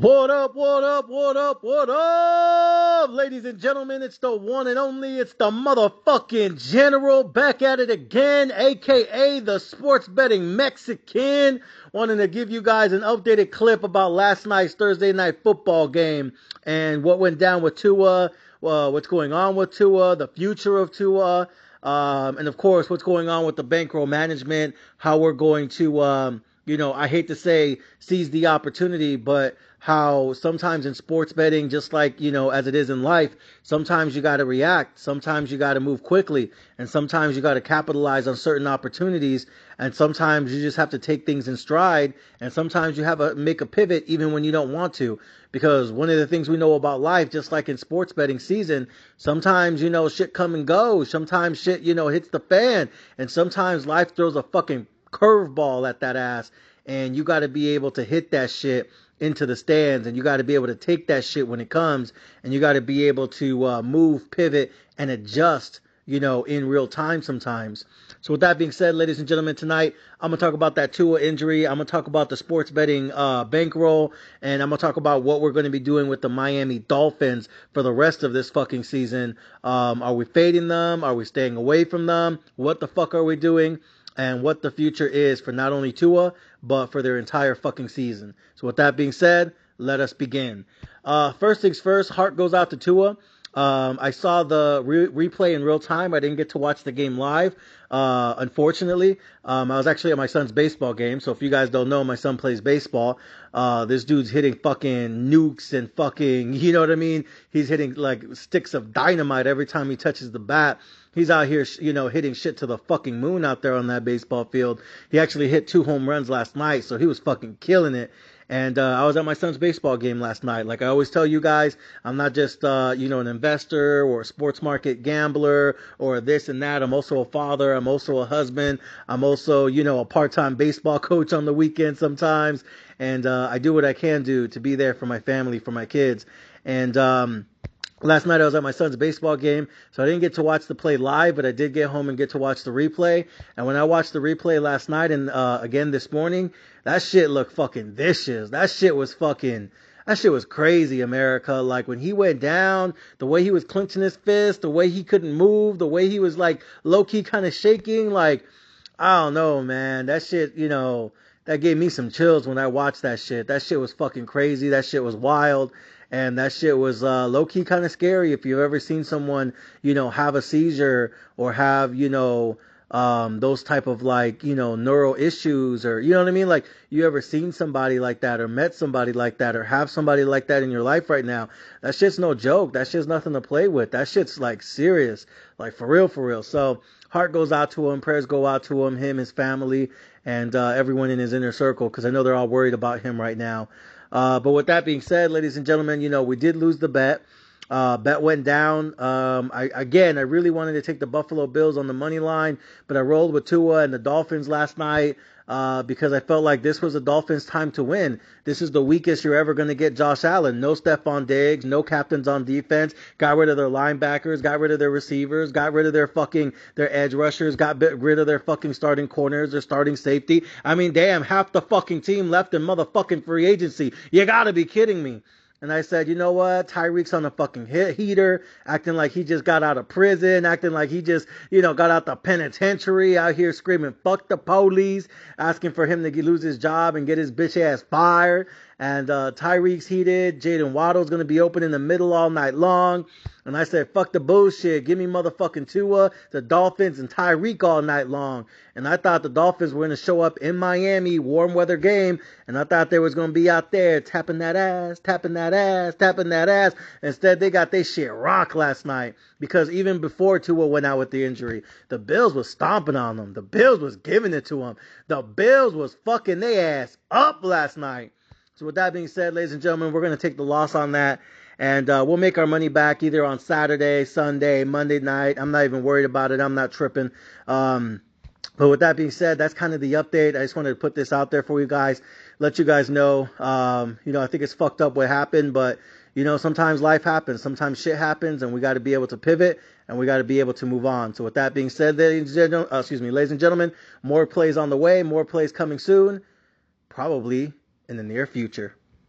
What up, what up, what up, what up? Ladies and gentlemen, it's the one and only, it's the motherfucking General back at it again, aka the sports betting Mexican. Wanting to give you guys an updated clip about last night's Thursday night football game and what went down with Tua, what's going on with Tua, the future of Tua, and of course, what's going on with the bankroll management, how we're going to, I hate to say seize the opportunity, but how sometimes in sports betting, just like, as it is in life, sometimes you got to react, sometimes you got to move quickly, and sometimes you got to capitalize on certain opportunities, and sometimes you just have to take things in stride, and sometimes you have to make a pivot even when you don't want to. Because one of the things we know about life, just like in sports betting season, sometimes, shit come and go. Sometimes shit, hits the fan. And sometimes life throws a fucking curveball at that ass. And you got to be able to hit that shit into the stands. And you got to be able to take that shit when it comes. And you got to be able to move, pivot, and adjust, in real time sometimes. So with that being said, ladies and gentlemen, tonight I'm going to talk about that Tua injury. I'm going to talk about the sports betting bankroll. And I'm going to talk about what we're going to be doing with the Miami Dolphins for the rest of this fucking season. Are we fading them? Are we staying away from them? What the fuck are we doing? And what the future is for not only Tua, but for their entire fucking season. So with that being said, let us begin. First things first, heart goes out to Tua. I saw the replay in real time. I didn't get to watch the game live, unfortunately. I was actually at my son's baseball game. So if you guys don't know, my son plays baseball. This dude's hitting fucking nukes and fucking, you know what I mean? He's hitting like sticks of dynamite every time he touches the bat. He's out here, hitting shit to the fucking moon out there on that baseball field. He actually hit 2 home runs last night, so he was fucking killing it. And I was at my son's baseball game last night. Like I always tell you guys, I'm not just, an investor or a sports market gambler or this and that. I'm also a father. I'm also a husband. I'm also, a part-time baseball coach on the weekend sometimes. And I do what I can do to be there for my family, for my kids. And last night I was at my son's baseball game, so I didn't get to watch the play live, but I did get home and get to watch the replay. And when I watched the replay last night and again this morning, that shit looked fucking vicious. That shit was crazy, America. Like when he went down, the way he was clenching his fist, the way he couldn't move, the way he was like low-key kind of shaking, like, I don't know, man. That shit, that gave me some chills when I watched that shit. That shit was fucking crazy. That shit was wild. And that shit was low-key kind of scary. If you've ever seen someone, have a seizure or have, those type of like, neural issues or, you know what I mean? Like, you ever seen somebody like that or met somebody like that or have somebody like that in your life right now? That shit's no joke. That shit's nothing to play with. That shit's like serious, like for real, for real. So heart goes out to him. Prayers go out to him, his family, and everyone in his inner circle, because I know they're all worried about him right now. But with that being said, ladies and gentlemen, we did lose the bet. Bet went down. I really wanted to take the Buffalo Bills on the money line, but I rolled with Tua and the Dolphins last night because I felt like this was the Dolphins' time to win. This is the weakest you're ever going to get Josh Allen. No Stephon Diggs, no captains on defense. Got rid of their linebackers, got rid of their receivers, got rid of their edge rushers, got rid of their fucking starting corners, their starting safety. I mean, damn, half the fucking team left in motherfucking free agency. You gotta be kidding me. And I said, you know what? Tyreek's on a fucking heater, acting like he just got out of prison, acting like he just, got out the penitentiary, out here screaming, fuck the police, asking for him to lose his job and get his bitch ass fired. And Tyreek's heated. Jaden Waddle's going to be open in the middle all night long. And I said, fuck the bullshit. Give me motherfucking Tua, the Dolphins, and Tyreek all night long. And I thought the Dolphins were going to show up in Miami, warm weather game. And I thought they was going to be out there tapping that ass, tapping that ass, tapping that ass. Instead, they got their shit rocked last night. Because even before Tua went out with the injury, the Bills was stomping on them. The Bills was giving it to them. The Bills was fucking their ass up last night. So with that being said, ladies and gentlemen, we're going to take the loss on that. And we'll make our money back either on Saturday, Sunday, Monday night. I'm not even worried about it. I'm not tripping. But with that being said, that's kind of the update. I just wanted to put this out there for you guys. Let you guys know. I think it's fucked up what happened. But, sometimes life happens. Sometimes shit happens. And we got to be able to pivot. And we got to be able to move on. So with that being said, ladies and gentlemen, more plays on the way. More plays coming soon. Probably in the near future.